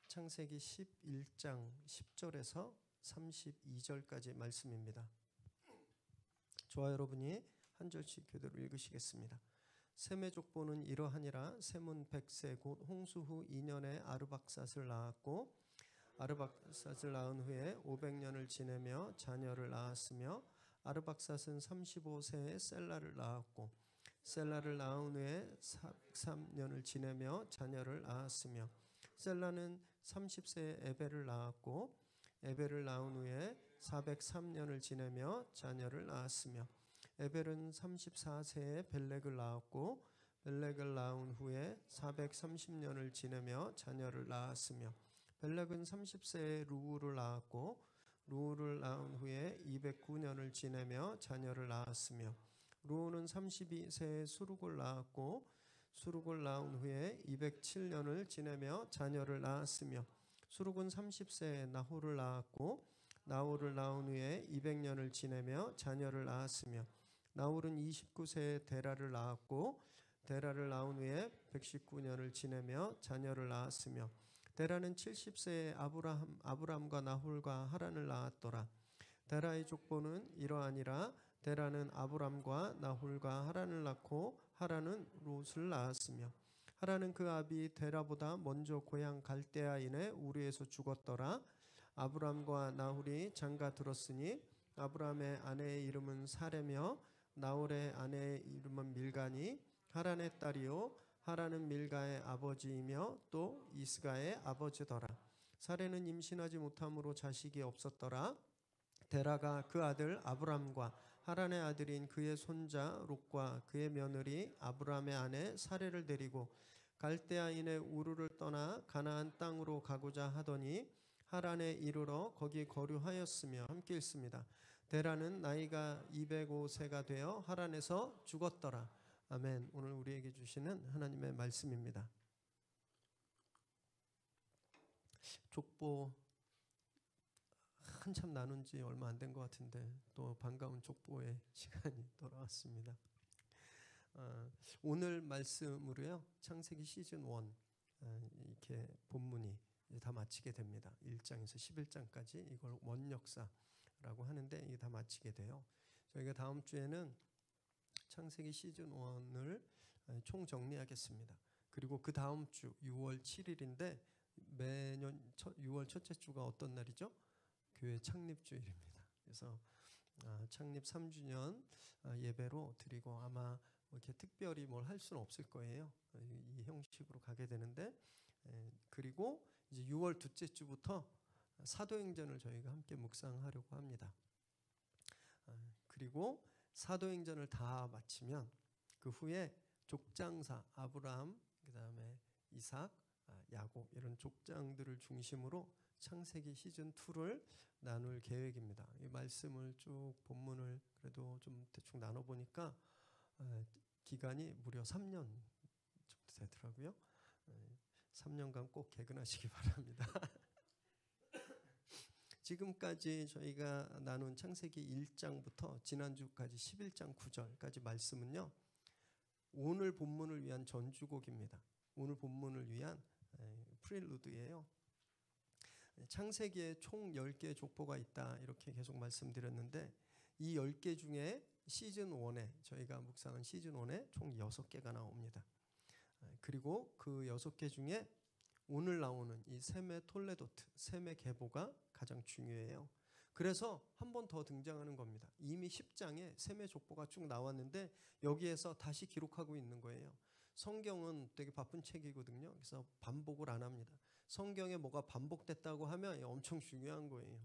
창세기 11장 10절에서 32절까지 말씀입니다. 저와 여러분이 한 절씩 교대로 읽으시겠습니다. 셈의 족보는 이러하니라. 셈은 100세 곧 홍수 후 2년에 아르박삿을 낳았고 아르박삿을 낳은 후에 500년을 지내며 자녀를 낳았으며 아르박삿은 35세에 셀라를 낳았고 셀라를 낳은 후에 403년을 지내며 자녀를 낳았으며 셀라는 30세에 에벨을 낳았고 에벨을 낳은 후에 403년을 지내며 자녀를 낳았으며 에벨은 34세에 벨렉을 낳았고 벨렉을 낳은 후에 430년을 지내며 자녀를 낳았으며 벨렉은 30세에 루우를 낳았고 루우를 낳은 후에 209년을 지내며 자녀를 낳았으며 루우는 32세에 수룩을 낳았고 수룩을 낳은 후에 207년을 지내며 자녀를 낳았으며 수룩은 30세에 나홀을 낳았고 나홀을 낳은 후에 200년을 지내며 자녀를 낳았으며 나홀은 29세에 데라를 낳았고 데라를 낳은 후에 119년을 지내며 자녀를 낳았으며 데라는 70세에 아브람과 나홀과 하란을 낳았더라. 데라의 족보는 이러하니라. 데라는 아브람과 나홀과 하란을 낳고 하란은 롯을 낳았으며 하란은 그 아비 데라보다 먼저 고향 갈대아인의 우르에서 죽었더라. 아브람과 나홀이 장가 들었으니 아브람의 아내의 이름은 사레며 나홀의 아내의 이름은 밀가니 하란의 딸이요 하란은 밀가의 아버지이며 또 이스가의 아버지더라. 사레는 임신하지 못함으로 자식이 없었더라. 데라가 그 아들 아브람과 하란의 아들인 그의 손자 롯과 그의 며느리 아브람의 아내 사레를 데리고 갈대아인의 우르를 떠나 가나안 땅으로 가고자 하더니 하란에 이르러 거기 거류하였으며 함께 있습니다. 데라는 나이가 205세가 되어 하란에서 죽었더라. 아멘. 오늘 우리에게 주시는 하나님의 말씀입니다. 족보 한참 나눈 지 얼마 안 된 것 같은데 또 반가운 족보의 시간이 돌아왔습니다. 오늘 말씀으로요 창세기 시즌 1 이렇게 본문이 이제 다 마치게 됩니다. 1장에서 11장까지 이걸 원역사라고 하는데 이게 다 마치게 돼요. 저희가 다음 주에는 창세기 시즌 1을 총 정리하겠습니다. 그리고 그 다음 주 6월 7일인데 매년 6월 첫째 주가 어떤 날이죠? 교회 창립주일입니다. 그래서 창립 3주년 예배로 드리고 아마 이렇게 특별히 뭘 할 수는 없을 거예요. 이 형식으로 가게 되는데 그리고 이제 6월 둘째 주부터 사도행전을 저희가 함께 묵상하려고 합니다. 그리고 사도행전을 다 마치면 그 후에 족장사 아브라함 그다음에 이삭 야곱 이런 족장들을 중심으로 창세기 시즌 2를 나눌 계획입니다. 이 말씀을 쭉 본문을 그래도 좀 대충 나눠보니까 기간이 무려 3년 정도 되더라고요. 3년간 꼭 개근하시기 바랍니다. 지금까지 저희가 나눈 창세기 1장부터 지난주까지 11장 9절까지 말씀은요. 오늘 본문을 위한 전주곡입니다. 오늘 본문을 위한 프릴루드예요. 창세기에 총 10개의 족보가 있다 이렇게 계속 말씀드렸는데 이 10개 중에 시즌 1에 저희가 묵상한 시즌 1에 총 6개가 나옵니다. 그리고 그 6개 중에 오늘 나오는 이 셈의 톨레도트, 셈의 계보가 가장 중요해요. 그래서 한 번 더 등장하는 겁니다. 이미 10장에 셈의 족보가 쭉 나왔는데 여기에서 다시 기록하고 있는 거예요. 성경은 되게 바쁜 책이거든요. 그래서 반복을 안 합니다. 성경에 뭐가 반복됐다고 하면 엄청 중요한 거예요.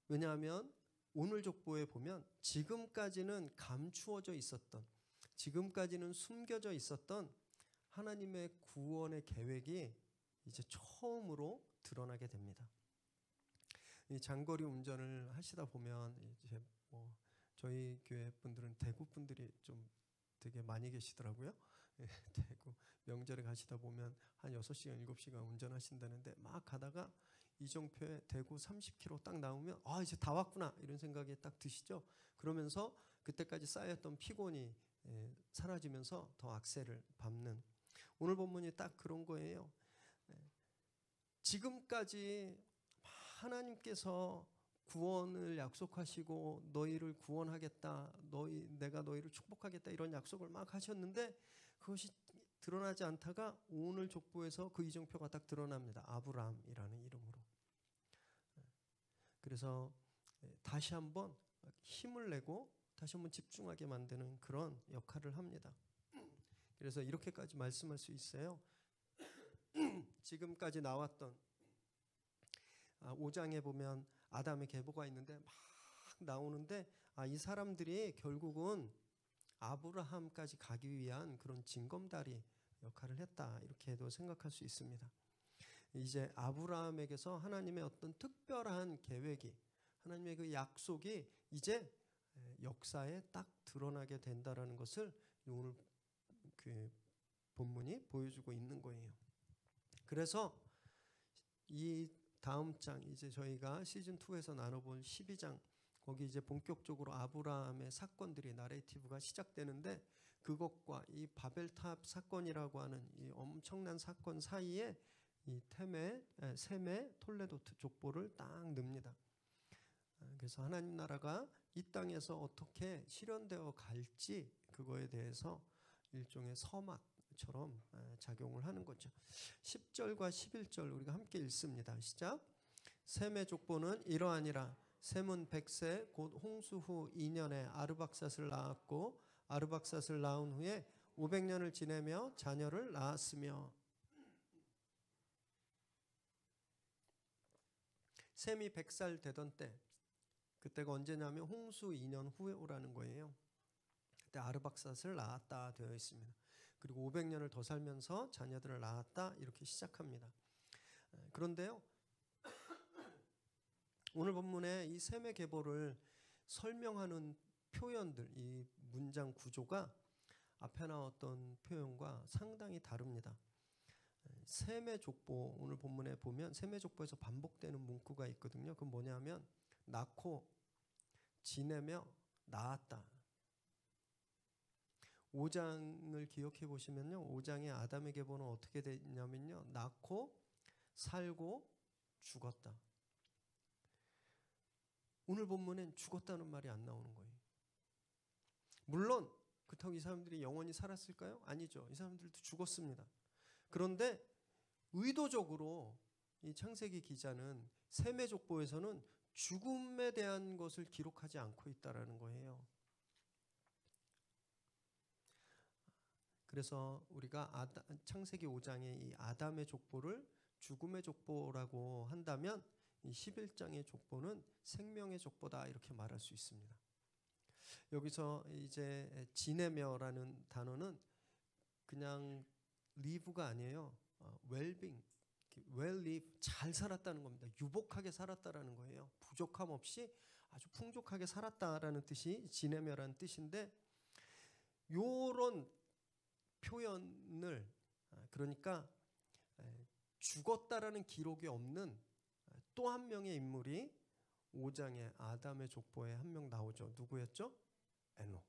왜냐하면 오늘 족보에 보면 지금까지는 감추어져 있었던, 지금까지는 숨겨져 있었던 하나님의 구원의 계획이 이제 처음으로 드러나게 됩니다. 이 장거리 운전을 하시다 보면 이제 뭐 저희 교회 분들은 대구 분들이 좀 되게 많이 계시더라고요. 대구 명절에 가시다 보면 한 6시간, 7시간 운전하신다는데 막 가다가 이정표에 대구 30km 딱 나오면 이제 다 왔구나 이런 생각이 딱 드시죠. 그러면서 그때까지 쌓였던 피곤이 사라지면서 더 악셀을 밟는 오늘 본문이 딱 그런 거예요. 지금까지 하나님께서 구원을 약속하시고 너희를 구원하겠다, 내가 너희를 축복하겠다 이런 약속을 막 하셨는데 그것이 드러나지 않다가 오늘 족보에서 그 이정표가 딱 드러납니다. 아브라함이라는 이름으로. 그래서 다시 한번 힘을 내고 다시 한번 집중하게 만드는 그런 역할을 합니다. 그래서 이렇게까지 말씀할 수 있어요. 지금까지 나왔던 5장에 보면 아담의 계보가 있는데 막 나오는데 이 사람들이 결국은 아브라함까지 가기 위한 그런 징검다리 역할을 했다, 이렇게도 생각할 수 있습니다. 이제 아브라함에게서 하나님의 어떤 특별한 계획이, 하나님의 그 약속이 이제 역사에 딱 드러나게 된다라는 것을 오늘 그 본문이 보여주고 있는 거예요. 그래서 이 다음 장, 이제 저희가 시즌 2에서 나눠본 12장, 거기 이제 본격적으로 아브라함의 사건들이 나레이티브가 시작되는데 그것과 이 바벨탑 사건이라고 하는 이 엄청난 사건 사이에 이 셈의 톨레도트 족보를 딱 넣습니다. 그래서 하나님 나라가 이 땅에서 어떻게 실현되어 갈지 그거에 대해서 일종의 서막처럼 작용을 하는 거죠. 10절과 11절 우리가 함께 읽습니다. 시작. 셈의 족보는 이러하니라. 셈은 100세 곧 홍수 후 2년에 아르박삿을 낳았고 아르박삿을 낳은 후에 500년을 지내며 자녀를 낳았으며. 셈이 100살 되던 때, 그때가 언제냐면 홍수 2년 후에 오라는 거예요. 그때 아르박삿을 낳았다 되어 있습니다. 그리고 500년을 더 살면서 자녀들을 낳았다, 이렇게 시작합니다. 그런데요, 오늘 본문에 이 셈의 계보를 설명하는 표현들, 이 문장 구조가 앞에 나왔던 표현과 상당히 다릅니다. 셈의 족보, 오늘 본문에 보면 셈의 족보에서 반복되는 문구가 있거든요. 그건 뭐냐면 낳고 지내며 낳았다. 5장을 기억해 보시면요, 5장의 아담의 계보는 어떻게 되냐면요, 낳고 살고 죽었다. 오늘 본문엔 죽었다는 말이 안 나오는 거예요. 물론 그렇다고 이 사람들이 영원히 살았을까요? 아니죠. 이 사람들도 죽었습니다. 그런데 의도적으로 이 창세기 기자는 셈의 족보에서는 죽음에 대한 것을 기록하지 않고 있다라는 거예요. 그래서 우리가 창세기 5장의 이 아담의 족보를 죽음의 족보라고 한다면 이 11장의 족보는 생명의 족보다, 이렇게 말할 수 있습니다. 여기서 이제 지내며라는 단어는 그냥 live가 아니에요. well-being, well-live, 잘 살았다는 겁니다. 유복하게 살았다라는 거예요. 부족함 없이 아주 풍족하게 살았다라는 뜻이 지내며라는 뜻인데, 요런 표현을, 그러니까 죽었다라는 기록이 없는 또 한 명의 인물이 5장의 아담의 족보에 한 명 나오죠. 누구였죠? 에녹.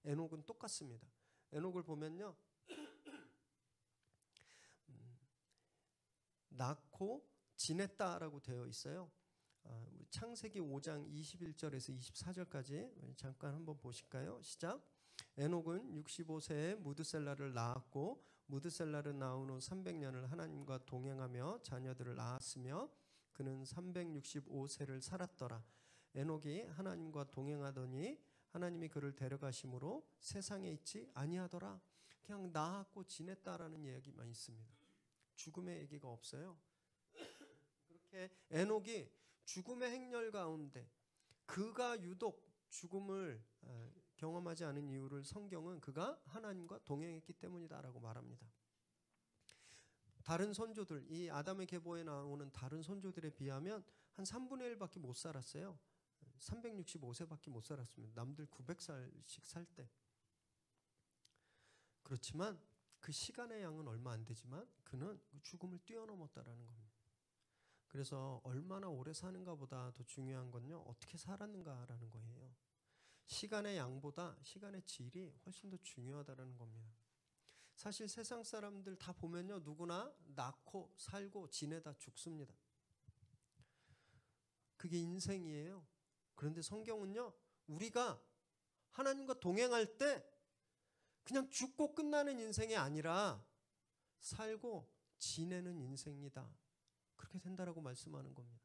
에녹은 똑같습니다. 에녹을 보면요, 낳고 지냈다라고 되어 있어요. 창세기 5장 21절에서 24절까지 잠깐 한번 보실까요? 시작. 에녹은 65세에 무드셀라를 낳았고 무드셀라를 낳은 후 300년을 하나님과 동행하며 자녀들을 낳았으며 그는 365세를 살았더라. 에녹이 하나님과 동행하더니 하나님이 그를 데려가심으로 세상에 있지 아니하더라. 그냥 낳았고 지냈다라는 얘기만 있습니다. 죽음의 얘기가 없어요. 그렇게 에녹이 죽음의 행렬 가운데 그가 유독 죽음을 경험하지 않은 이유를 성경은 그가 하나님과 동행했기 때문이다라고 말합니다. 다른 선조들, 이 아담의 계보에 나오는 다른 선조들에 비하면 한 3분의 1밖에 못 살았어요. 365세밖에 못 살았습니다. 남들 900살씩 살 때. 그렇지만 그 시간의 양은 얼마 안 되지만 그는 죽음을 뛰어넘었다라는 겁니다. 그래서 얼마나 오래 사는가 보다 더 중요한 건요, 어떻게 살았는가라는 거예요. 시간의 양보다 시간의 질이 훨씬 더 중요하다는 겁니다. 사실 세상 사람들 다 보면요, 누구나 낳고 살고 지내다 죽습니다. 그게 인생이에요. 그런데 성경은요, 우리가 하나님과 동행할 때 그냥 죽고 끝나는 인생이 아니라 살고 지내는 인생이다. 그렇게 된다라고 말씀하는 겁니다.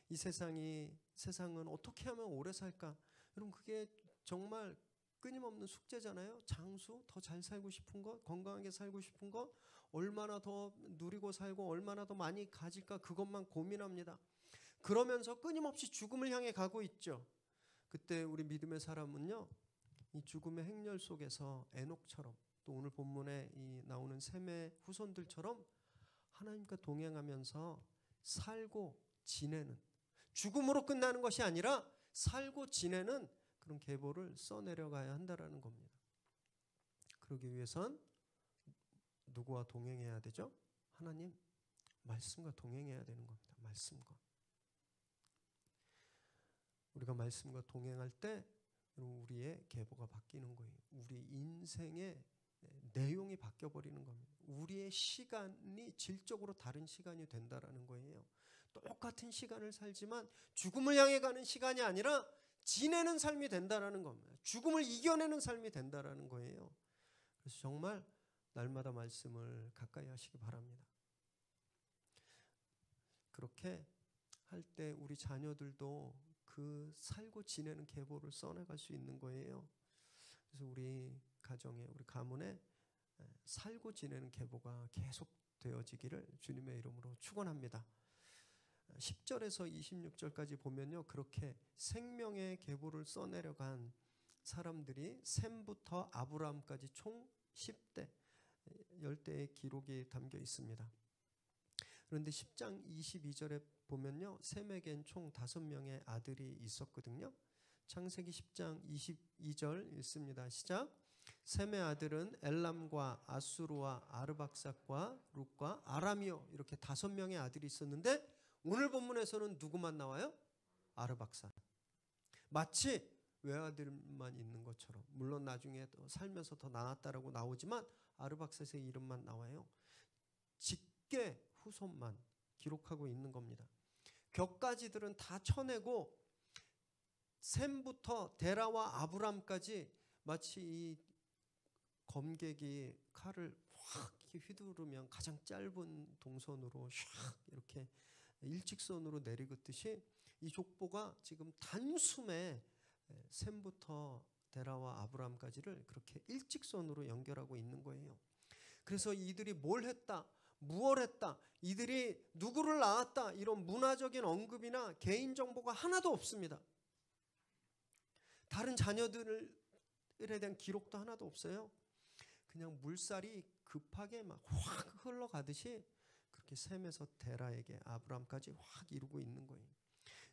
이 세상은 어떻게 하면 오래 살까? 여러분, 그게 정말 끊임없는 숙제잖아요. 장수, 더 잘 살고 싶은 것, 건강하게 살고 싶은 것, 얼마나 더 누리고 살고 얼마나 더 많이 가질까, 그것만 고민합니다. 그러면서 끊임없이 죽음을 향해 가고 있죠. 그때 우리 믿음의 사람은요, 이 죽음의 행렬 속에서 에녹처럼, 또 오늘 본문에 이 나오는 셈의 후손들처럼 하나님과 동행하면서 살고 지내는, 죽음으로 끝나는 것이 아니라 살고 지내는 그런 계보를 써내려가야 한다라는 겁니다. 그러기 위해선 누구와 동행해야 되죠? 하나님, 말씀과 동행해야 되는 겁니다. 말씀과. 우리가 말씀과 동행할 때 우리의 계보가 바뀌는 거예요. 우리 인생의 내용이 바뀌어버리는 겁니다. 우리의 시간이 질적으로 다른 시간이 된다라는 거예요. 똑같은 시간을 살지만 죽음을 향해 가는 시간이 아니라 지내는 삶이 된다라는 겁니다. 죽음을 이겨내는 삶이 된다라는 거예요. 그래서 정말 날마다 말씀을 가까이 하시기 바랍니다. 그렇게 할 때 우리 자녀들도 그 살고 지내는 계보를 써나갈 수 있는 거예요. 그래서 우리 가정에, 우리 가문에 살고 지내는 계보가 계속 되어지기를 주님의 이름으로 축원합니다. 10절에서 26절까지 보면요, 그렇게 생명의 계보를 써내려간 사람들이 셈부터 아브라함까지 총 10대, 10대의 기록이 담겨 있습니다. 그런데 10장 22절에 보면요, 셈에겐 총 5명의 아들이 있었거든요. 창세기 10장 22절 읽습니다. 시작. 셈의 아들은 엘람과 아수르와 아르박삭과 룻과 아람이요, 이렇게 5명의 아들이 있었는데 오늘 본문에서는 누구만 나와요? 아르박삭. 마치 외아들만 있는 것처럼, 물론 나중에 또 살면서 더 나았다라고 나오지만 아르박삭의 이름만 나와요. 직계 후손만 기록하고 있는 겁니다. 격가지들은 다 쳐내고 셈부터 데라와 아브람까지 마치 이 검객이 칼을 확 휘두르면 가장 짧은 동선으로 샥 이렇게 일직선으로 내리긋듯이 이 족보가 지금 단숨에 셈부터 데라와 아브람까지를 그렇게 일직선으로 연결하고 있는 거예요. 그래서 이들이 뭘 했다, 무엇 했다, 이들이 누구를 낳았다, 이런 문화적인 언급이나 개인정보가 하나도 없습니다. 다른 자녀들에 대한 기록도 하나도 없어요. 그냥 물살이 급하게 막 확 흘러가듯이 그렇게 셈에서 데라에게 아브람까지 확 이루고 있는 거예요.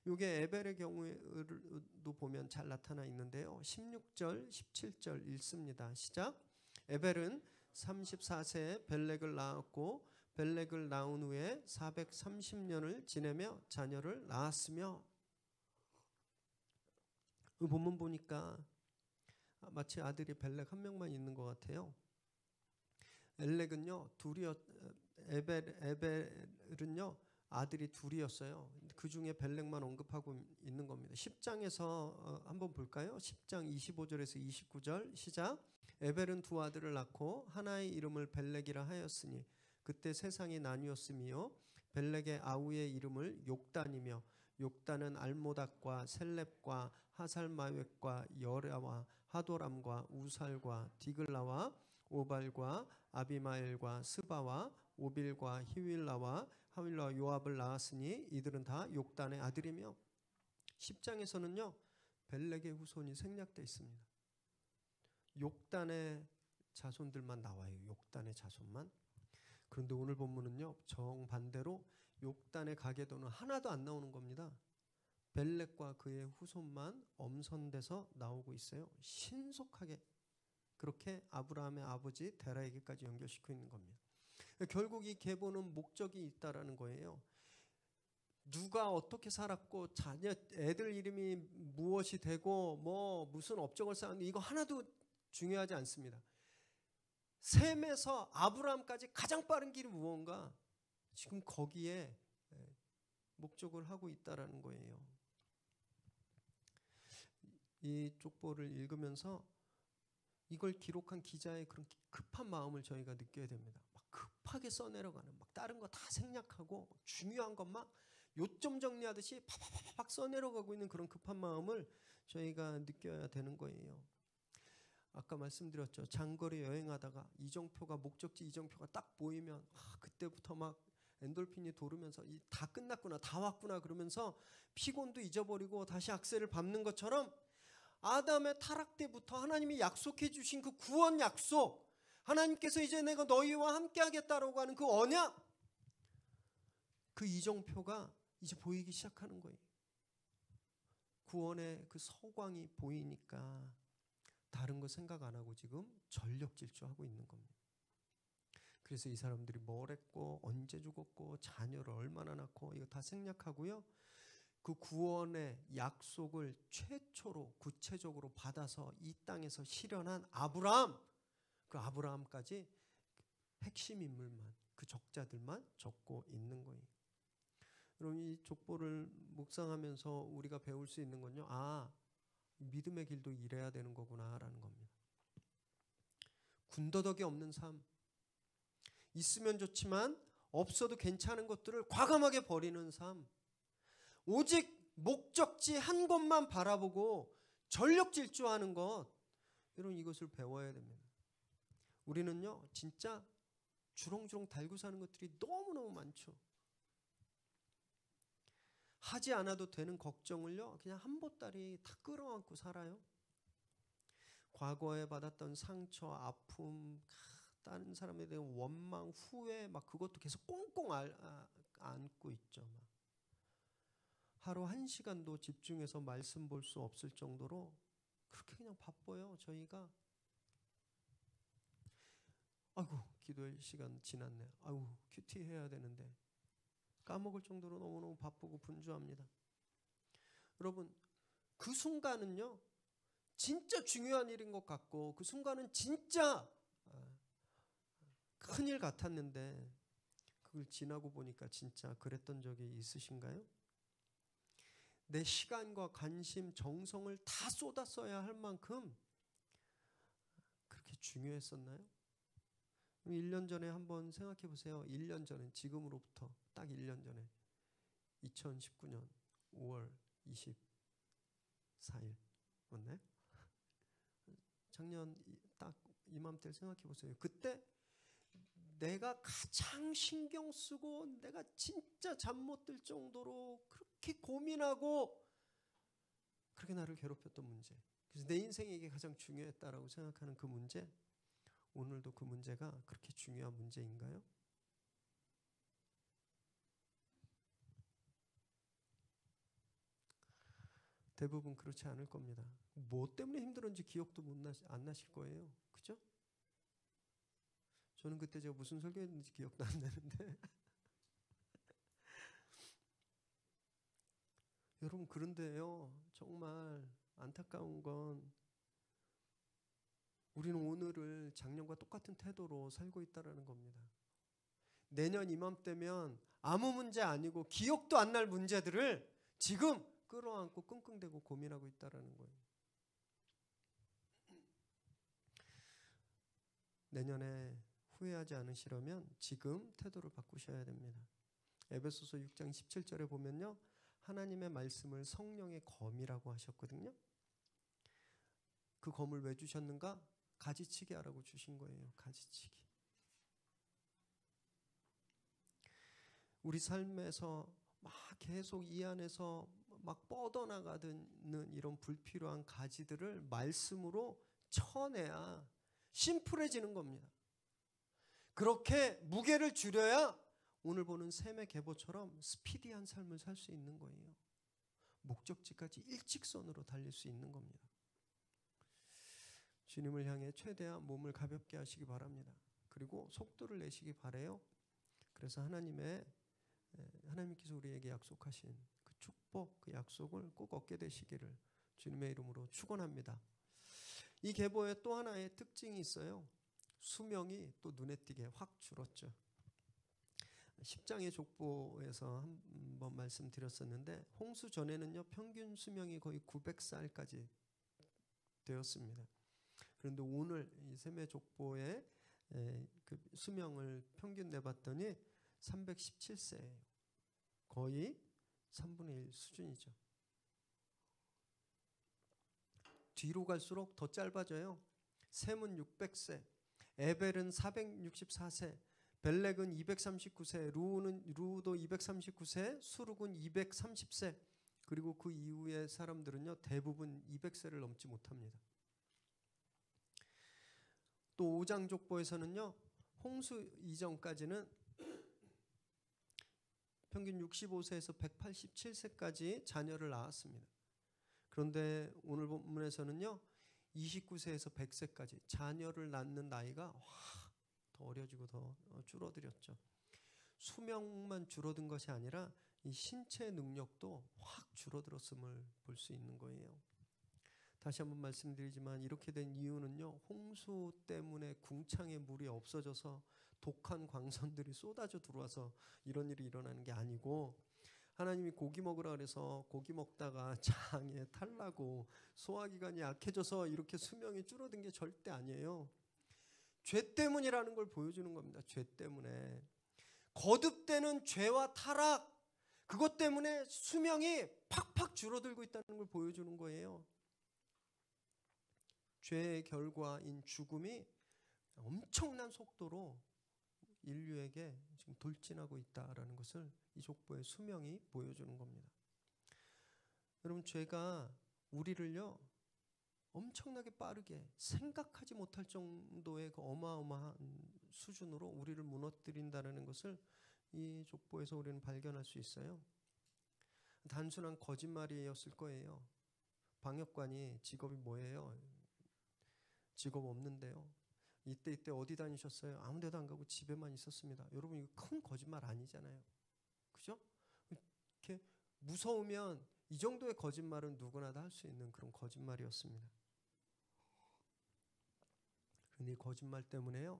이게 에벨의 경우에도 보면 잘 나타나 있는데요. 16절, 17절 읽습니다. 시작. 에벨은 34세에 벨렉을 낳았고 벨렉을 낳은 후에 430년을 지내며 자녀를 낳았으며, 이 본문 보니까 마치 아들이 벨렉 한 명만 있는 것 같아요. 엘렉은요, 에벨은요, 아들이 둘이었어요. 그 중에 벨렉만 언급하고 있는 겁니다. 10장에서 한번 볼까요? 10장 25절에서 29절 시작. 에벨은 2 아들을 낳고 하나의 이름을 벨렉이라 하였으니 그때 세상이 나뉘었으며 벨렉의 아우의 이름을 욕단이며 욕단은 알모닥과 셀렙과 하살마웻과 여라와 하도람과 우살과 디글라와 오발과 아비마엘과 스바와 오빌과 히윌라와 하윌라와 요압을 낳았으니 이들은 다 욕단의 아들이며, 10장에서는요 벨렉의 후손이 생략되어 있습니다. 욕단의 자손들만 나와요. 욕단의 자손만. 그런데 오늘 본문은요 정반대로 욕단의 가계도는 하나도 안 나오는 겁니다. 벨렉과 그의 후손만 엄선돼서 나오고 있어요. 신속하게 그렇게 아브라함의 아버지 데라에게까지 연결시키고 있는 겁니다. 결국 이 계보는 목적이 있다라는 거예요. 누가 어떻게 살았고 자녀 애들 이름이 무엇이 되고 뭐 무슨 업적을 쌓았는데 이거 하나도 중요하지 않습니다. 셈에서 아브라함까지 가장 빠른 길이 무언가? 지금 거기에 목적을 하고 있다라는 거예요. 이 족보를 읽으면서 이걸 기록한 기자의 그런 급한 마음을 저희가 느껴야 됩니다. 막 급하게 써내려가는, 막 다른 거 다 생략하고 중요한 것만 요점 정리하듯이 팍팍팍 써내려가고 있는 그런 급한 마음을 저희가 느껴야 되는 거예요. 아까 말씀드렸죠. 장거리 여행하다가 이정표가, 목적지 이정표가 딱 보이면 그때부터 막 엔돌핀이 도르면서 다 끝났구나, 다 왔구나 그러면서 피곤도 잊어버리고 다시 악셀을 밟는 것처럼 아담의 타락 때부터 하나님이 약속해 주신 그 구원 약속, 하나님께서 이제 내가 너희와 함께 하겠다라고 하는 그 언약, 그 이정표가 이제 보이기 시작하는 거예요. 구원의 그 서광이 보이니까 다른 거 생각 안 하고 지금 전력 질주하고 있는 겁니다. 그래서 이 사람들이 뭘 했고 언제 죽었고 자녀를 얼마나 낳고 이거 다 생략하고요. 그 구원의 약속을 최초로 구체적으로 받아서 이 땅에서 실현한 아브라함, 그 아브라함까지 핵심 인물만, 그 적자들만 적고 있는 거예요. 여러분, 이 족보를 묵상하면서 우리가 배울 수 있는 건요, 믿음의 길도 이래야 되는 거구나라는 겁니다. 군더더기 없는 삶, 있으면 좋지만 없어도 괜찮은 것들을 과감하게 버리는 삶, 오직 목적지 한 곳만 바라보고 전력 질주하는 것, 여러분 이것을 배워야 됩니다. 우리는요 진짜 주렁주렁 달고 사는 것들이 너무너무 많죠. 하지 않아도 되는 걱정을요 그냥 한 보따리 다 끌어안고 살아요. 과거에 받았던 상처, 아픔, 다른 사람에 대한 원망, 후회, 막 그것도 계속 꽁꽁 안고 있죠. 막. 하루 1시간도 집중해서 말씀 볼 수 없을 정도로 그렇게 그냥 바빠요. 저희가 아이고 기도할 시간 지났네. 아이고 큐티 해야 되는데 까먹을 정도로 너무너무 바쁘고 분주합니다. 여러분 그 순간은요 진짜 중요한 일인 것 같고 그 순간은 진짜 큰일 같았는데 그걸 지나고 보니까 진짜 그랬던 적이 있으신가요? 내 시간과 관심, 정성을 다 쏟았어야 할 만큼 그렇게 중요했었나요? 1년 전에 한번 생각해 보세요. 1년 전에, 지금으로부터 딱 1년 전에 2019년 5월 24일 맞나요? 작년 딱 이맘때를 생각해 보세요. 그때 내가 가장 신경 쓰고 내가 진짜 잠 못 들 정도로 그렇게 고민하고 그렇게 나를 괴롭혔던 문제, 그래서 내 인생에 이게 가장 중요했다라고 생각하는 그 문제, 오늘도 그 문제가 그렇게 중요한 문제인가요? 대부분 그렇지 않을 겁니다. 뭐 때문에 힘들었는지 기억도 안 나실 거예요. 그죠? 저는 그때 제가 무슨 설교했는지 기억도 안 나는데 여러분 그런데요 정말 안타까운 건 우리는 오늘을 작년과 똑같은 태도로 살고 있다는 겁니다. 내년 이맘때면 아무 문제 아니고 기억도 안 날 문제들을 지금 끌어안고 끙끙대고 고민하고 있다는 거예요. 내년에 후회하지 않으시려면 지금 태도를 바꾸셔야 됩니다. 에베소서 6장 17절에 보면요 하나님의 말씀을 성령의 검이라고 하셨거든요. 그 검을 왜 주셨는가? 가지치기 하라고 주신 거예요. 가지치기. 우리 삶에서 막 계속 이 안에서 막 뻗어나가는 이런 불필요한 가지들을 말씀으로 쳐내야 심플해지는 겁니다. 그렇게 무게를 줄여야 오늘 보는 셈의 계보처럼 스피디한 삶을 살 수 있는 거예요. 목적지까지 일직선으로 달릴 수 있는 겁니다. 주님을 향해 최대한 몸을 가볍게 하시기 바랍니다. 그리고 속도를 내시기 바라요. 그래서 하나님께서 우리에게 약속하신 그 축복, 그 약속을 꼭 얻게 되시기를 주님의 이름으로 축원합니다. 이 계보의 또 하나의 특징이 있어요. 수명이 또 눈에 띄게 확 줄었죠. 10장의 족보에서 한번 말씀드렸었는데 홍수 전에는요 평균 수명이 거의 900살까지 되었습니다. 그런데 오늘 이 셈의 족보의 그 수명을 평균 내봤더니 317세예요. 거의 3분의 1 수준이죠. 뒤로 갈수록 더 짧아져요. 셈은 600세, 에벨은 464세, 벨렉은 239세, 루도 239세, 수룩은 230세, 그리고 그 이후의 사람들은요 대부분 200세를 넘지 못합니다. 또 5장 족보에서는요 홍수 이전까지는 평균 65세에서 187세까지 자녀를 낳았습니다. 그런데 오늘 본문에서는요 29세에서 100세까지 자녀를 낳는 나이가 더 어려지고 더 줄어들었죠. 수명만 줄어든 것이 아니라 이 신체 능력도 확 줄어들었음을 볼 수 있는 거예요. 다시 한번 말씀드리지만 이렇게 된 이유는요 홍수 때문에 궁창에 물이 없어져서 독한 광선들이 쏟아져 들어와서 이런 일이 일어나는 게 아니고, 하나님이 고기 먹으라 그래서 고기 먹다가 장에 탈나고 소화기관이 약해져서 이렇게 수명이 줄어든 게 절대 아니에요. 죄 때문이라는 걸 보여주는 겁니다. 죄 때문에 거듭되는 죄와 타락, 그것 때문에 수명이 팍팍 줄어들고 있다는 걸 보여주는 거예요. 죄의 결과인 죽음이 엄청난 속도로 인류에게 지금 돌진하고 있다라는 것을 이 족보의 수명이 보여주는 겁니다. 여러분, 죄가 우리를요 엄청나게 빠르게 생각하지 못할 정도의 그 어마어마한 수준으로 우리를 무너뜨린다는 것을 이 족보에서 우리는 발견할 수 있어요. 단순한 거짓말이었을 거예요. 방역관이 직업이 뭐예요? 직업 없는데요. 이때 어디 다니셨어요? 아무 데도 안 가고 집에만 있었습니다. 여러분, 이거 큰 거짓말 아니잖아요. 그죠? 이렇게 무서우면 이 정도의 거짓말은 누구나 다 할 수 있는 그런 거짓말이었습니다. 그런데 이 거짓말 때문에요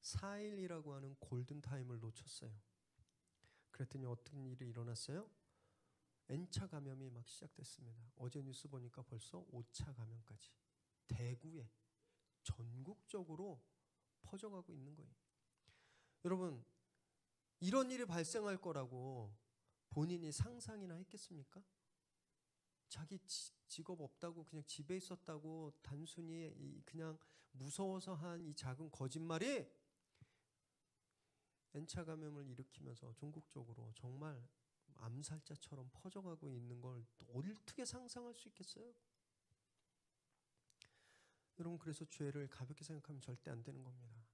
4일이라고 하는 골든타임을 놓쳤어요. 그랬더니 어떤 일이 일어났어요? N차 감염이 막 시작됐습니다. 어제 뉴스 보니까 벌써 5차 감염까지 대구에 전국적으로 퍼져가고 있는 거예요. 여러분, 이런 일이 발생할 거라고 본인이 상상이나 했겠습니까? 자기 직업 없다고 그냥 집에 있었다고 단순히 그냥 무서워서 한 이 작은 거짓말이 N차 감염을 일으키면서 전국적으로 정말 암살자처럼 퍼져가고 있는 걸 어떻게 상상할 수 있겠어요? 여러분, 그래서 죄를 가볍게 생각하면 절대 안 되는 겁니다.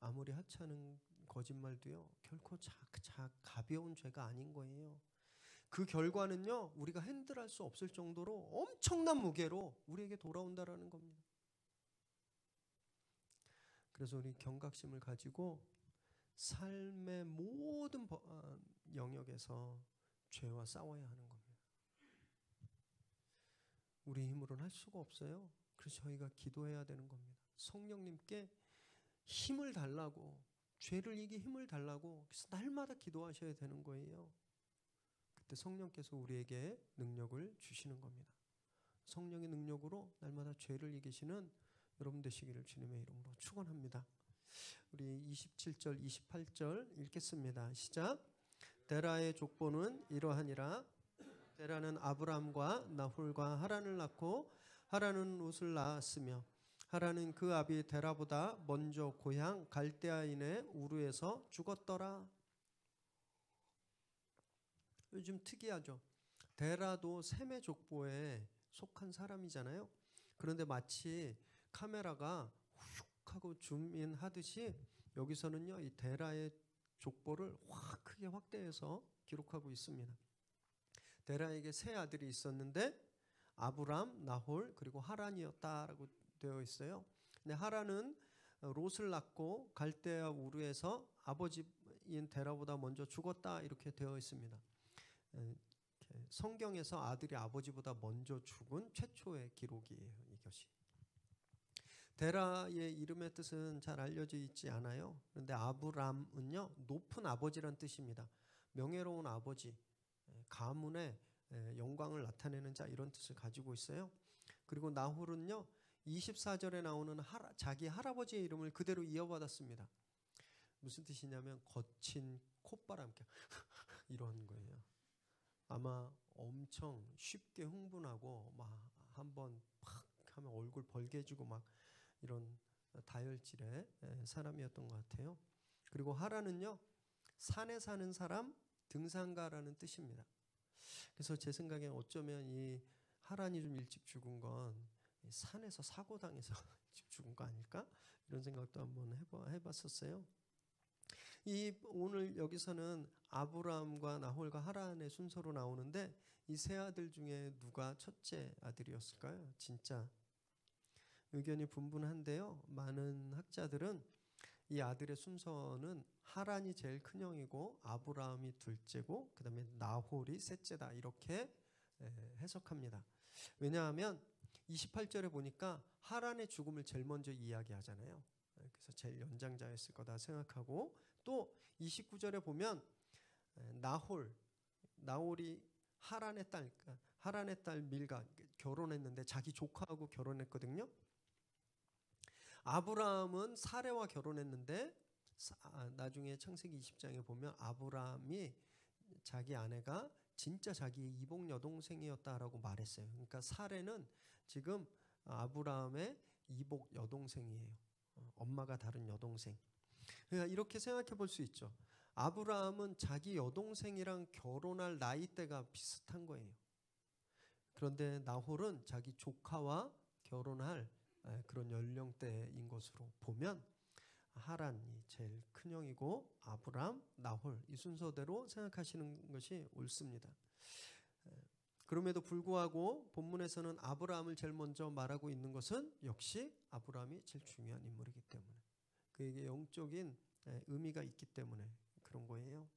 아무리 하찮은 거짓말도요 결코 가벼운 죄가 아닌 거예요. 그 결과는요 우리가 핸들할 수 없을 정도로 엄청난 무게로 우리에게 돌아온다라는 겁니다. 그래서 우리 경각심을 가지고 삶의 모든 영역에서 죄와 싸워야 하는 겁니다. 우리 힘으로는 할 수가 없어요. 그래서 저희가 기도해야 되는 겁니다. 성령님께 힘을 달라고, 죄를 이기 힘을 달라고, 그래서 날마다 기도하셔야 되는 거예요. 그때 성령께서 우리에게 능력을 주시는 겁니다. 성령의 능력으로 날마다 죄를 이기시는 여러분 되시기를 주님의 이름으로 축원합니다. 우리 27절 28절 읽겠습니다. 시작. 데라의 족보는 이러하니라. 데라는 아브람과 나홀과 하란을 낳고 하란은 롯을 낳았으며 하란은 그 아비 데라보다 먼저 고향 갈대아인의 우르에서 죽었더라. 요즘 특이하죠. 데라도 셈의 족보에 속한 사람이잖아요. 그런데 마치 카메라가 훅 하고 줌인 하듯이 여기서는요 이 데라의 족보를 확 크게 확대해서 기록하고 있습니다. 데라에게 세 아들이 있었는데 아브람, 나홀 그리고 하란이었다라고 되어 있어요. 근데 하란은 롯을 낳고 갈대아 우르에서 아버지인 데라보다 먼저 죽었다 이렇게 되어 있습니다. 성경에서 아들이 아버지보다 먼저 죽은 최초의 기록이에요. 이것이. 데라의 이름의 뜻은 잘 알려져 있지 않아요. 그런데 아브람은요, 높은 아버지란 뜻입니다. 명예로운 아버지, 가문의 영광을 나타내는 자, 이런 뜻을 가지고 있어요. 그리고 나홀은요, 24절에 나오는 자기 할아버지의 이름을 그대로 이어받았습니다. 무슨 뜻이냐면 거친 콧바람 이런 거예요. 아마 엄청 쉽게 흥분하고 막 한번 팍 하면 얼굴 벌개지고 막 이런 다혈질의 사람이었던 것 같아요. 그리고 하란은요, 산에 사는 사람, 등산가라는 뜻입니다. 그래서 제 생각에 어쩌면 이 하란이 좀 일찍 죽은 건 산에서 사고 당해서 일찍 죽은 거 아닐까? 이런 생각도 한번 해봤었어요. 오늘 여기서는 아브라함과 나홀과 하란의 순서로 나오는데 이 세 아들 중에 누가 첫째 아들이었을까요? 진짜 의견이 분분한데요. 많은 학자들은 이 아들의 순서는 하란이 제일 큰 형이고 아브라함이 둘째고 그 다음에 나홀이 셋째다, 이렇게 해석합니다. 왜냐하면 28절에 보니까 하란의 죽음을 제일 먼저 이야기하잖아요. 그래서 제일 연장자였을 거다 생각하고, 또 29절에 보면 나홀이 하란의 딸 밀가 결혼했는데 자기 조카하고 결혼했거든요. 아브라함은 사레와 결혼했는데 나중에 창세기 20장에 보면 아브라함이 자기 아내가 진짜 자기의 이복 여동생이었다라고 말했어요. 그러니까 사레는 지금 아브라함의 이복 여동생이에요. 엄마가 다른 여동생. 그러니까 이렇게 생각해 볼 수 있죠. 아브라함은 자기 여동생이랑 결혼할 나이대가 비슷한 거예요. 그런데 나홀은 자기 조카와 결혼할 그런 연령대인 것으로 보면 하란이 제일 큰 형이고 아브람, 나홀, 이 순서대로 생각하시는 것이 옳습니다. 그럼에도 불구하고 본문에서는 아브라함을 제일 먼저 말하고 있는 것은 역시 아브라함이 제일 중요한 인물이기 때문에, 그에게 영적인 의미가 있기 때문에 그런 거예요.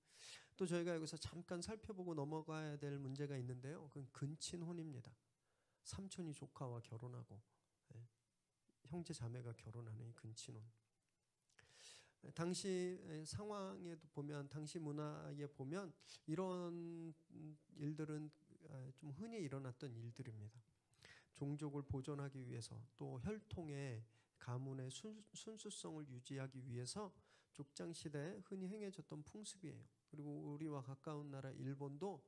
또 저희가 여기서 잠깐 살펴보고 넘어가야 될 문제가 있는데요. 그건 근친혼입니다. 삼촌이 조카와 결혼하고 형제 자매가 결혼하는 근친혼. 당시 상황에도 보면, 당시 문화에 보면 이런 일들은 좀 흔히 일어났던 일들입니다. 종족을 보존하기 위해서, 또 혈통의 가문의 순수성을 유지하기 위해서 족장시대에 흔히 행해졌던 풍습이에요. 그리고 우리와 가까운 나라 일본도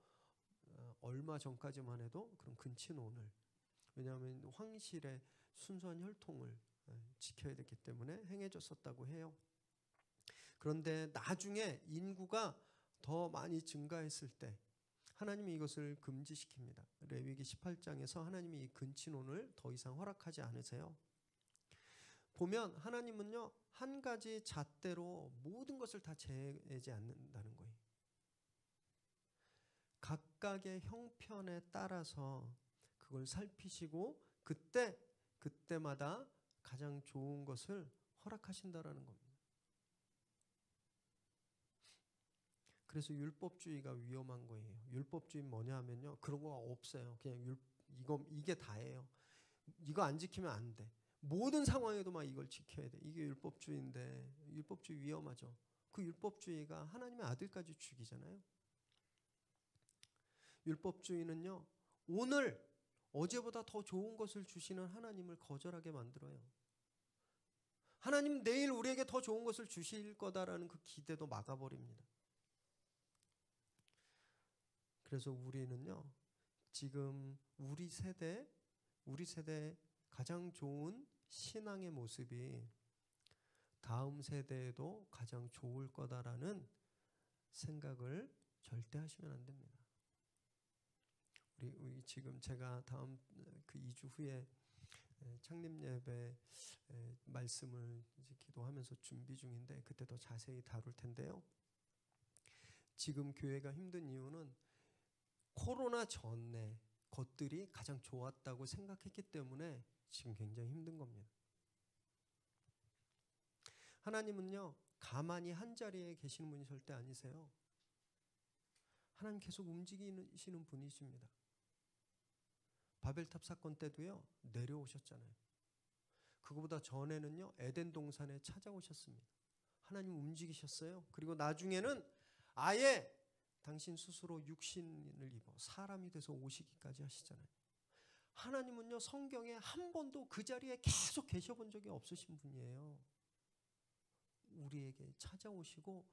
얼마 전까지만 해도 그런 근친혼을, 왜냐하면 황실의 순수한 혈통을 지켜야 됐기 때문에 행해졌었다고 해요. 그런데 나중에 인구가 더 많이 증가했을 때 하나님이 이것을 금지시킵니다. 레위기 18장에서 하나님이 이 근친혼을 더 이상 허락하지 않으세요. 보면 하나님은요, 한 가지 잣대로 모든 것을 다 재지 않는다는 거예요. 각각의 형편에 따라서 그걸 살피시고 그때마다 가장 좋은 것을 허락하신다라는 겁니다. 그래서 율법주의가 위험한 거예요. 율법주의 뭐냐 하면요, 그런 거 없어요. 그냥 이게 다예요. 이거 안 지키면 안 돼. 모든 상황에도 막 이걸 지켜야 돼. 이게 율법주의인데, 율법주의 위험하죠. 그 율법주의가 하나님의 아들까지 죽이잖아요. 율법주의는요, 오늘 어제보다 더 좋은 것을 주시는 하나님을 거절하게 만들어요. 하나님 내일 우리에게 더 좋은 것을 주실 거다라는 그 기대도 막아버립니다. 그래서 우리는요, 지금 우리 세대 가장 좋은 신앙의 모습이 다음 세대에도 가장 좋을 거다라는 생각을 절대 하시면 안 됩니다. 우리 지금 제가 다음 그 2주 후에 창립 예배 말씀을 이제 기도하면서 준비 중인데, 그때 더 자세히 다룰 텐데요. 지금 교회가 힘든 이유는 코로나 전에 것들이 가장 좋았다고 생각했기 때문에 지금 굉장히 힘든 겁니다. 하나님은요, 가만히 한 자리에 계시는 분이 절대 아니세요. 하나님 계속 움직이시는 분이십니다. 바벨탑 사건 때도요, 내려오셨잖아요. 그거보다 전에는요, 에덴 동산에 찾아오셨습니다. 하나님 움직이셨어요. 그리고 나중에는 아예 당신 스스로 육신을 입어 사람이 돼서 오시기까지 하시잖아요. 하나님은요, 성경에 한 번도 그 자리에 계속 계셔본 적이 없으신 분이에요. 우리에게 찾아오시고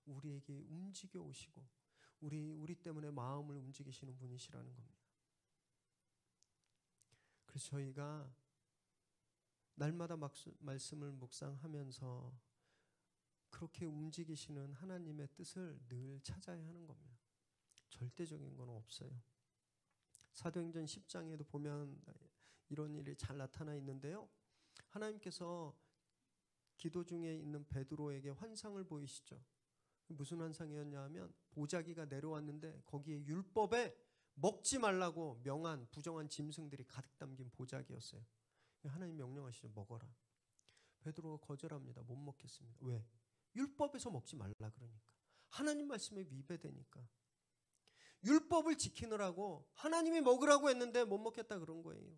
우리에게 움직여 오시고 우리 때문에 마음을 움직이시는 분이시라는 겁니다. 그래서 저희가 날마다 말씀을 묵상하면서 그렇게 움직이시는 하나님의 뜻을 늘 찾아야 하는 겁니다. 절대적인 건 없어요. 사도행전 10장에도 보면 이런 일이 잘 나타나 있는데요. 하나님께서 기도 중에 있는 베드로에게 환상을 보이시죠. 무슨 환상이었냐 하면 보자기가 내려왔는데 거기에 율법에 먹지 말라고 명한 부정한 짐승들이 가득 담긴 보자기였어요. 하나님 명령하시죠. 먹어라. 베드로가 거절합니다. 못 먹겠습니다. 왜? 율법에서 먹지 말라 그러니까. 하나님 말씀에 위배되니까. 율법을 지키느라고 하나님이 먹으라고 했는데 못 먹겠다 그런 거예요.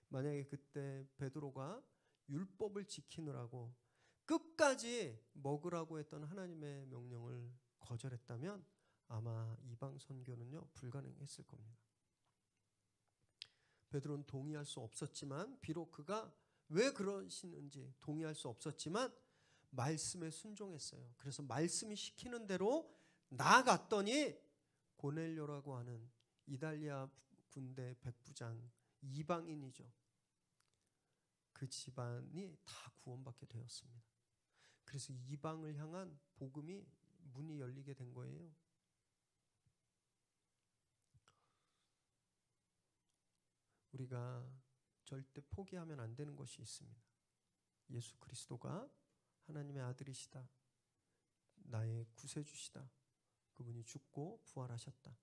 만약에 그때 베드로가 율법을 지키느라고 끝까지 먹으라고 했던 하나님의 명령을 거절했다면 아마 이방 선교는요, 불가능했을 겁니다. 베드로는 동의할 수 없었지만, 비록 그가 왜 그러시는지 동의할 수 없었지만 말씀에 순종했어요. 그래서 말씀이 시키는 대로 나아갔더니 고넬료라고 하는 이달리아 군대 백부장, 이방인이죠. 그 집안이 다 구원받게 되었습니다. 그래서 이방을 향한 복음이 문이 열리게 된 거예요. 우리가 절대 포기하면 안 되는 것이 있습니다. 예수 그리스도가 하나님의 아들이시다. 나의 구세주시다. 그분이 죽고 부활하셨다.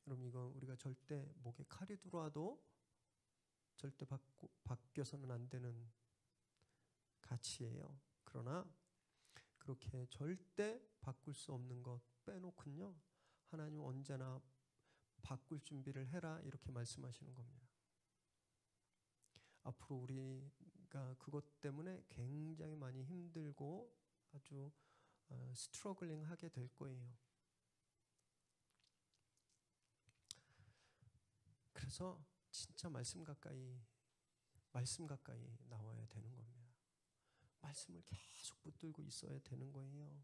여러분, 이건 우리가 절대 목에 칼이 들어와도 절대 바뀌어서는 안 되는 가치예요. 그러나 그렇게 절대 바꿀 수 없는 것 빼놓고는요, 하나님 언제나 바꿀 준비를 해라 이렇게 말씀하시는 겁니다. 앞으로 우리가 그것 때문에 굉장히 많이 힘들고 아주 스트러글링 하게 될 거예요. 그래서 진짜 말씀 가까이 나와야 되는 겁니다. 말씀을 계속 붙들고 있어야 되는 거예요.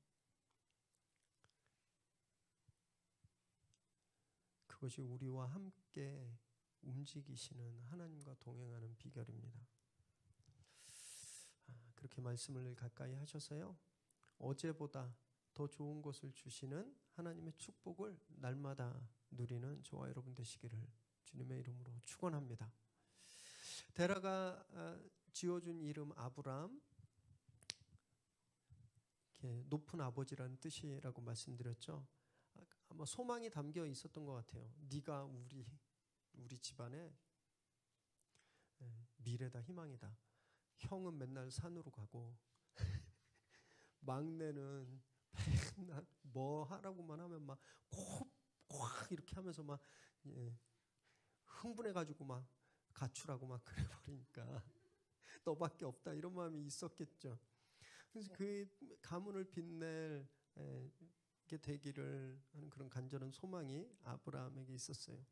그것이 우리와 함께 움직이시는 하나님과 동행하는 비결입니다. 그렇게 말씀을 가까이 하셔서요, 어제보다 더 좋은 것을 주시는 하나님의 축복을 날마다 누리는 저와 여러분 되시기를 주님의 이름으로 축원합니다. 데라가 지어준 이름 아브람, 높은 아버지라는 뜻이라고 말씀드렸죠. 아마 소망이 담겨 있었던 것 같아요. 네가 우리 집안의 미래다, 희망이다. 형은 맨날 산으로 가고 막내는 맨날 뭐 하라고만 하면 막 콕 이렇게 하면서 막 흥분해가지고 막 가출하고 막 그래버리니까 너밖에 없다 이런 마음이 있었겠죠. 그래서 그 가문을 빛낼 게 되기를 하는 그런 간절한 소망이 아브라함에게 있었어요.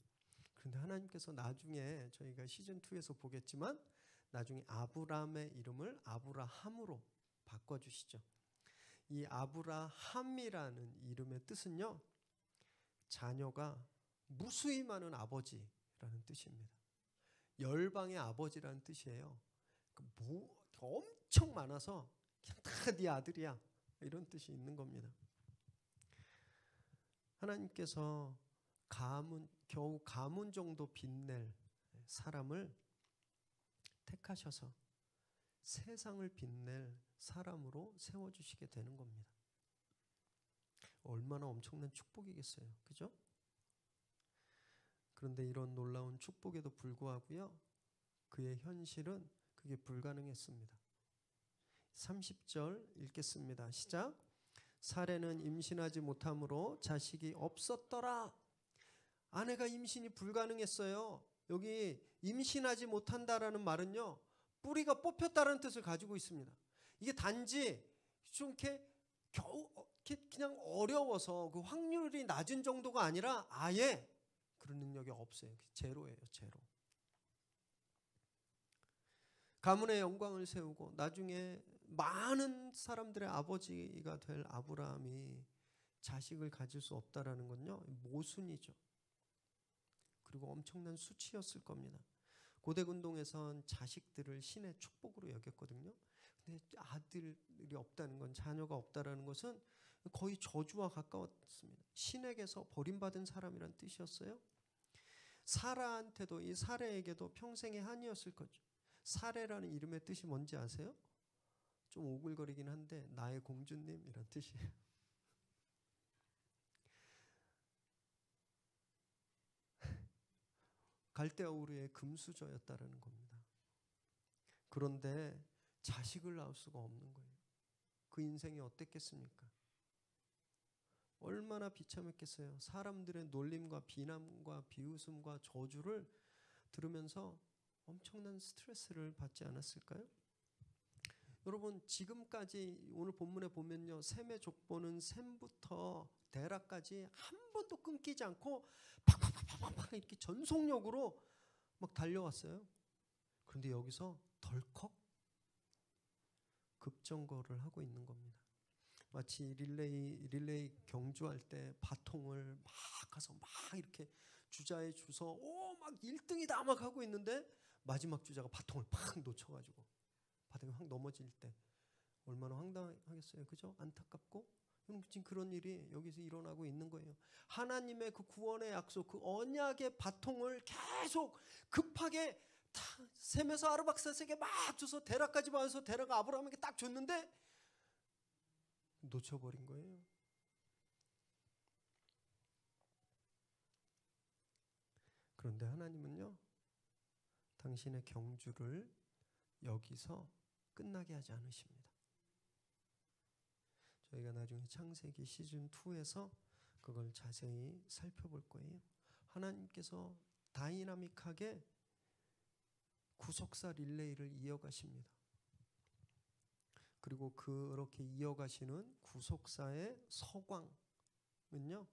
그런데 하나님께서 나중에 저희가 시즌2에서 보겠지만 나중에 아브라함의 이름을 아브라함으로 바꿔주시죠. 이 아브라함이라는 이름의 뜻은요, 자녀가 무수히 많은 아버지라는 뜻입니다. 열방의 아버지라는 뜻이에요. 엄청 많아서 그냥 다 네 아들이야 이런 뜻이 있는 겁니다. 하나님께서 겨우 가문 정도 빛낼 사람을 택하셔서 세상을 빛낼 사람으로 세워주시게 되는 겁니다. 얼마나 엄청난 축복이겠어요. 그죠? 그런데 이런 놀라운 축복에도 불구하고요, 그의 현실은 그게 불가능했습니다. 30절 읽겠습니다. 시작. 사례는 임신하지 못함으로 자식이 없었더라. 아내가 임신이 불가능했어요. 여기 임신하지 못한다라는 말은요, 뿌리가 뽑혔다는 뜻을 가지고 있습니다. 이게 단지 좀 이렇게 겨우 그냥 어려워서 그 확률이 낮은 정도가 아니라 아예 그런 능력이 없어요. 제로예요, 제로. 가문의 영광을 세우고 나중에 많은 사람들의 아버지가 될 아브라함이 자식을 가질 수 없다라는 건요, 모순이죠. 그리고 엄청난 수치였을 겁니다. 고대근동에선 자식들을 신의 축복으로 여겼거든요. 근데 아들이 없다는 건, 자녀가 없다라는 것은 거의 저주와 가까웠습니다. 신에게서 버림받은 사람이란 뜻이었어요. 사라한테도, 이 사레에게도 평생의 한이었을 거죠. 사레라는 이름의 뜻이 뭔지 아세요? 좀 오글거리긴 한데 나의 공주님 이런 뜻이에요. 갈대아 우르의 금수저였다라는 겁니다. 그런데 자식을 낳을 수가 없는 거예요. 그 인생이 어땠겠습니까? 얼마나 비참했겠어요. 사람들의 놀림과 비난과 비웃음과 저주를 들으면서 엄청난 스트레스를 받지 않았을까요? 여러분, 지금까지 오늘 본문에 보면요, 셈의 족보는 셈부터 데라까지 한 번도 끊기지 않고 팍팍팍팍 이렇게 전속력으로 막 달려왔어요. 그런데 여기서 덜컥 급정거를 하고 있는 겁니다. 마치 릴레이 경주할 때 바통을 막 가서 막 이렇게 주자에 주서 막 1등이다 막 하고 있는데 마지막 주자가 바통을 팍 놓쳐가지고 바닥에 확 넘어질 때 얼마나 황당하겠어요. 그죠? 안타깝고. 지금 그런 일이 여기서 일어나고 있는 거예요. 하나님의 그 구원의 약속, 그 언약의 바통을 계속 급하게 셈에서 아르박사스에게 막 줘서 데라까지 와서 데라가 아브라함에게 딱 줬는데 놓쳐버린 거예요. 그런데 하나님은요, 당신의 경주를 여기서 끝나게 하지 않으십니다. 저희가 나중에 창세기 시즌2에서 그걸 자세히 살펴볼 거예요. 하나님께서 다이나믹하게 구속사 릴레이를 이어가십니다. 그리고 그렇게 이어가시는 구속사의 서광은요,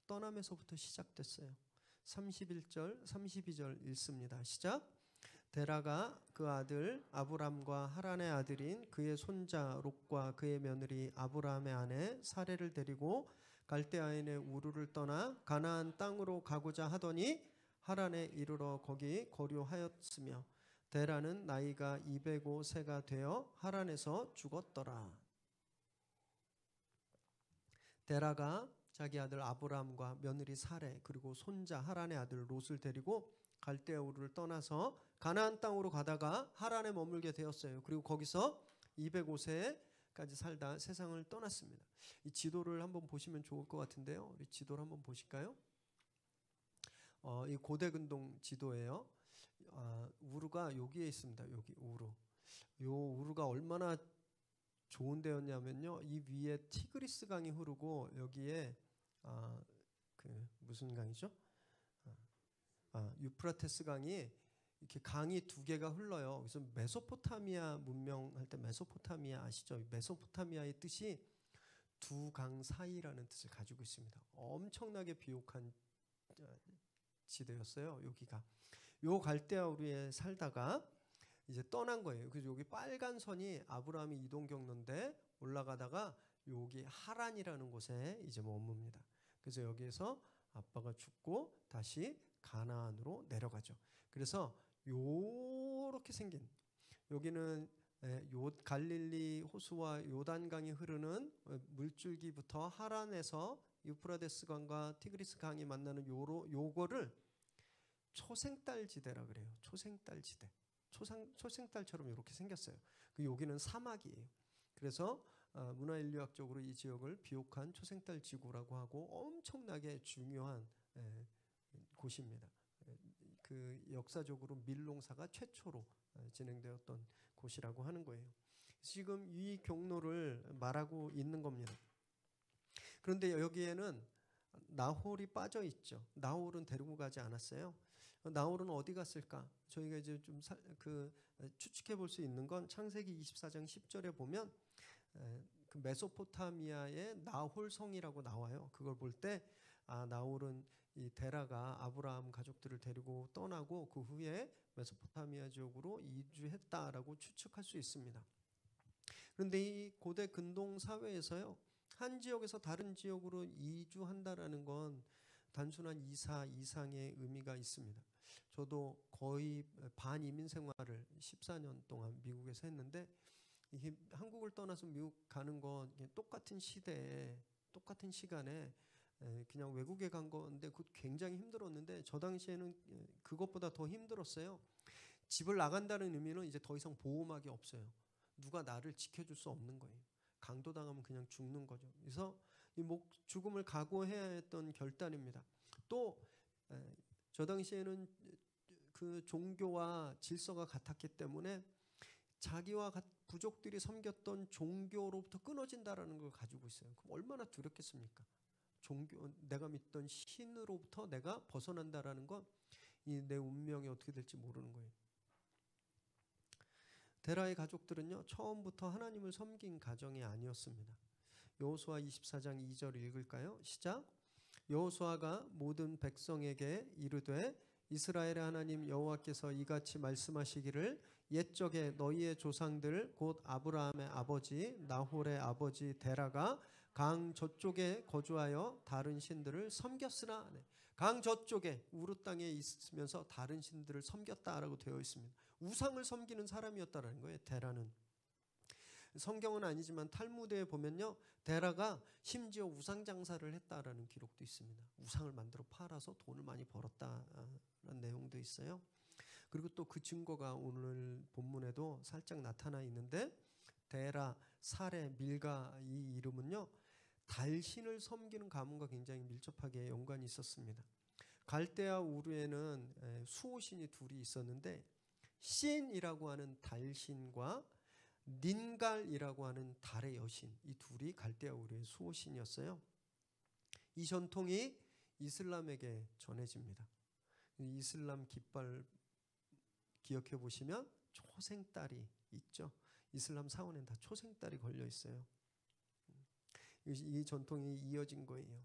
떠남에서부터 시작됐어요. 31절, 32절 읽습니다. 시작. 데라가 그 아들 아브람과 하란의 아들인 그의 손자 롯과 그의 며느리 아브라함의 아내 사레를 데리고 갈대아인의 우르를 떠나 가나안 땅으로 가고자 하더니 하란에 이르러 거기 거류하였으며 데라는 나이가 205세가 되어 하란에서 죽었더라. 데라가 자기 아들 아브람과 며느리 사레 그리고 손자 하란의 아들 롯을 데리고 갈대아 우르를 떠나서 가나안 땅으로 가다가 하란에 머물게 되었어요. 그리고 거기서 205세까지 살다 세상을 떠났습니다. 이 지도를 한번 보시면 좋을 것 같은데요. 우리 지도를 한번 보실까요? 이 고대근동 지도예요. 우르가 여기에 있습니다. 여기 우르. 요 우르가 얼마나 좋은 데였냐면요, 이 위에 티그리스 강이 흐르고 여기에 그 무슨 강이죠? 유프라테스 강이 이렇게 강이 두 개가 흘러요. 그래서 메소포타미아 문명할 때 메소포타미아 아시죠? 메소포타미아의 뜻이 두 강 사이라는 뜻을 가지고 있습니다. 엄청나게 비옥한 지대였어요. 여기가. 요 갈대아 우르에 살다가 이제 떠난 거예요. 그래서 여기 빨간 선이 아브라함이 이동 경로인데 올라가다가 여기 하란이라는 곳에 이제 머뭅니다. 그래서 여기에서 아빠가 죽고 다시 가나안으로 내려가죠. 그래서 요렇게 생긴, 여기는 갈릴리 호수와 요단강이 흐르는 물줄기부터 하란에서 유프라데스 강과 티그리스 강이 만나는 요거를 초생딸 지대라 그래요. 초생딸 지대. 초생딸처럼 이렇게 생겼어요. 그 여기는 사막이에요. 그래서 문화인류학적으로 이 지역을 비옥한 초생딸 지구라고 하고 엄청나게 중요한 곳입니다. 그 역사적으로 밀농사가 최초로 진행되었던 곳이라고 하는 거예요. 지금 이 경로를 말하고 있는 겁니다. 그런데 여기에는 나홀이 빠져 있죠. 나홀은 데리고 가지 않았어요. 나홀은 어디 갔을까? 저희가 이제 좀 추측해 볼 수 있는 건 창세기 24장 10절에 보면 그 메소포타미아의 나홀 성이라고 나와요. 그걸 볼 때 나홀은 이 데라가 아브라함 가족들을 데리고 떠나고 그 후에 메소포타미아 지역으로 이주했다라고 추측할 수 있습니다. 그런데 이 고대 근동 사회에서요, 한 지역에서 다른 지역으로 이주한다라는 건 단순한 이사 이상의 의미가 있습니다. 저도 거의 반이민 생활을 14년 동안 미국에서 했는데, 이게 한국을 떠나서 미국 가는 건 똑같은 시대에 똑같은 시간에 그냥 외국에 간 건데 그것 굉장히 힘들었는데, 저 당시에는 그것보다 더 힘들었어요. 집을 나간다는 의미는 이제 더 이상 보호막이 없어요. 누가 나를 지켜줄 수 없는 거예요. 강도당하면 그냥 죽는 거죠. 그래서 이 죽음을 각오해야 했던 결단입니다. 또 저 당시에는 그 종교와 질서가 같았기 때문에 자기와 부족들이 섬겼던 종교로부터 끊어진다라는 걸 가지고 있어요. 그럼 얼마나 두렵겠습니까? 내가 믿던 신으로부터 내가 벗어난다라는 건 이 내 운명이 어떻게 될지 모르는 거예요. 데라의 가족들은요, 처음부터 하나님을 섬긴 가정이 아니었습니다. 여호수아 24장 2절 읽을까요? 시작. 여호수아가 모든 백성에게 이르되 이스라엘의 하나님 여호와께서 이같이 말씀하시기를 옛적에 너희의 조상들 곧 아브라함의 아버지 나홀의 아버지 데라가 강 저쪽에 거주하여 다른 신들을 섬겼으나, 강 저쪽에 우르 땅에 있으면서 다른 신들을 섬겼다라고 되어 있습니다. 우상을 섬기는 사람이었다라는 거예요. 데라는. 성경은 아니지만 탈무드에 보면요, 데라가 심지어 우상 장사를 했다라는 기록도 있습니다. 우상을 만들어 팔아서 돈을 많이 벌었다라는 내용도 있어요. 그리고 또 그 증거가 오늘 본문에도 살짝 나타나 있는데, 데라, 사레, 밀가 이 이름은요, 달신을 섬기는 가문과 굉장히 밀접하게 연관이 있었습니다. 갈대아 우르에는 수호신이 둘이 있었는데, 신이라고 하는 달신과 닌갈이라고 하는 달의 여신, 이 둘이 갈대아 우르의 수호신이었어요. 이 전통이 이슬람에게 전해집니다. 이슬람 깃발 기억해 보시면 초생딸이 있죠. 이슬람 사원에는 다 초생딸이 걸려 있어요. 이 전통이 이어진 거예요.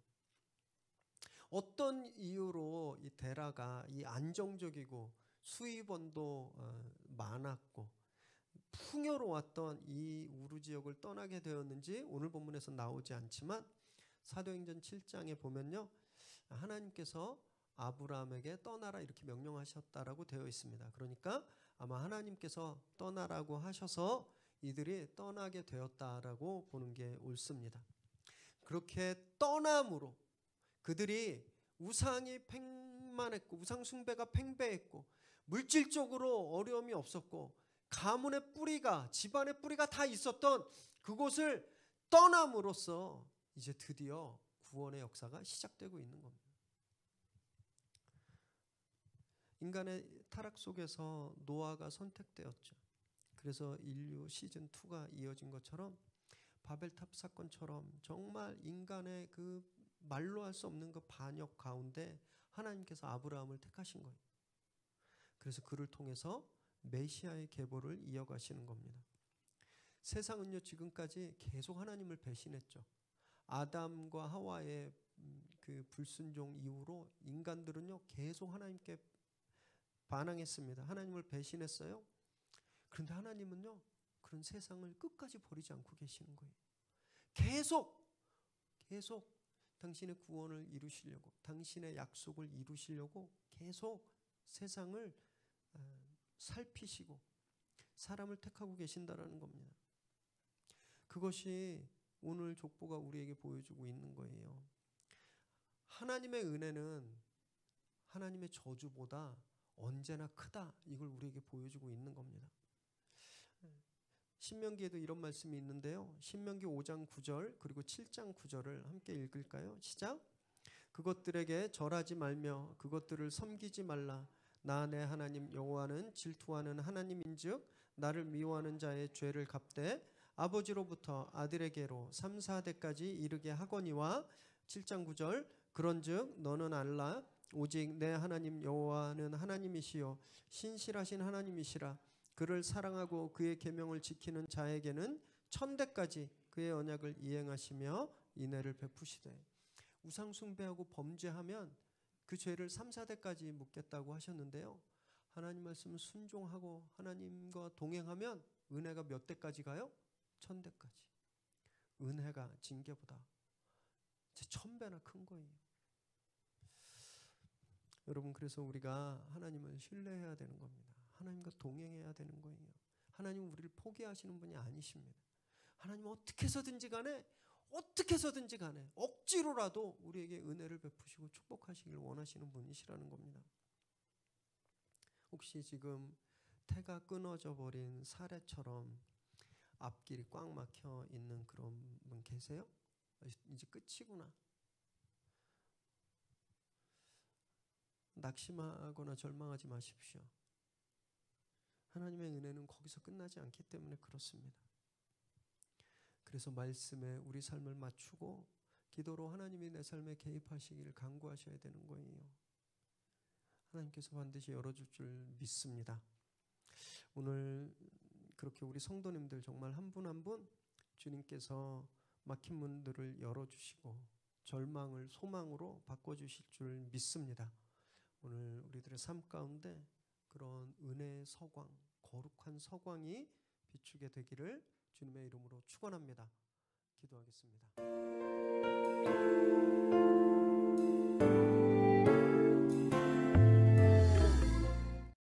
어떤 이유로 이 데라가 이 안정적이고 수입원도 많았고 풍요로웠던 이 우르 지역을 떠나게 되었는지 오늘 본문에서 나오지 않지만 사도행전 7장에 보면요, 하나님께서 아브라함에게 떠나라 이렇게 명령하셨다라고 되어 있습니다. 그러니까 아마 하나님께서 떠나라고 하셔서 이들이 떠나게 되었다라고 보는 게 옳습니다. 그렇게 떠남으로 그들이 우상이 팽만했고 우상 숭배가 팽배했고 물질적으로 어려움이 없었고 가문의 뿌리가, 집안의 뿌리가 다 있었던 그곳을 떠남으로써 이제 드디어 구원의 역사가 시작되고 있는 겁니다. 인간의 타락 속에서 노아가 선택되었죠. 그래서 인류 시즌2가 이어진 것처럼 바벨탑 사건처럼 정말 인간의 그 말로 할 수 없는 그 반역 가운데 하나님께서 아브라함을 택하신 거예요. 그래서 그를 통해서 메시아의 계보를 이어가시는 겁니다. 세상은요, 지금까지 계속 하나님을 배신했죠. 아담과 하와의 그 불순종 이후로 인간들은요, 계속 하나님께 반항했습니다. 하나님을 배신했어요. 그런데 하나님은요, 그런 세상을 끝까지 버리지 않고 계시는 거예요. 계속 당신의 구원을 이루시려고, 당신의 약속을 이루시려고 계속 세상을 살피시고 사람을 택하고 계신다라는 겁니다. 그것이 오늘 족보가 우리에게 보여주고 있는 거예요. 하나님의 은혜는 하나님의 저주보다 언제나 크다, 이걸 우리에게 보여주고 있는 겁니다. 신명기에도 이런 말씀이 있는데요, 신명기 5장 9절 그리고 7장 9절을 함께 읽을까요? 시작. 그것들에게 절하지 말며 그것들을 섬기지 말라. 나 내 하나님 여호와는 질투하는 하나님인즉 나를 미워하는 자의 죄를 갚되 아버지로부터 아들에게로 3, 4대까지 이르게 하거니와 7장 9절 그런즉 너는 알라 오직 내 하나님 여호와는 하나님이시요 신실하신 하나님이시라. 그를 사랑하고 그의 계명을 지키는 자에게는 1000대까지 그의 언약을 이행하시며 인애를 베푸시되. 우상 숭배하고 범죄하면 그 죄를 3, 4대까지 묻겠다고 하셨는데요. 하나님 말씀을 순종하고 하나님과 동행하면 은혜가 몇 대까지 가요? 1000대까지. 은혜가 징계보다 1000배나 큰 거예요. 여러분, 그래서 우리가 하나님을 신뢰해야 되는 겁니다. 하나님과 동행해야 되는 거예요. 하나님은 우리를 포기하시는 분이 아니십니다. 하나님은 어떻게 해서든지 간에 억지로라도 우리에게 은혜를 베푸시고 축복하시길 원하시는 분이시라는 겁니다. 혹시 지금 태가 끊어져 버린 사례처럼 앞길이 꽉 막혀 있는 그런 분 계세요? 이제 끝이구나. 낙심하거나 절망하지 마십시오. 하나님의 은혜는 거기서 끝나지 않기 때문에 그렇습니다. 그래서 말씀에 우리 삶을 맞추고 기도로 하나님이 내 삶에 개입하시기를 간구하셔야 되는 거예요. 하나님께서 반드시 열어줄 줄 믿습니다. 오늘 그렇게 우리 성도님들 정말 한 분 한 분 주님께서 막힌 문들을 열어주시고 절망을 소망으로 바꿔주실 줄 믿습니다. 오늘 우리들의 삶 가운데 그런 은혜의 서광, 거룩한 서광이 비추게 되기를 주님의 이름으로 축원합니다. 기도하겠습니다.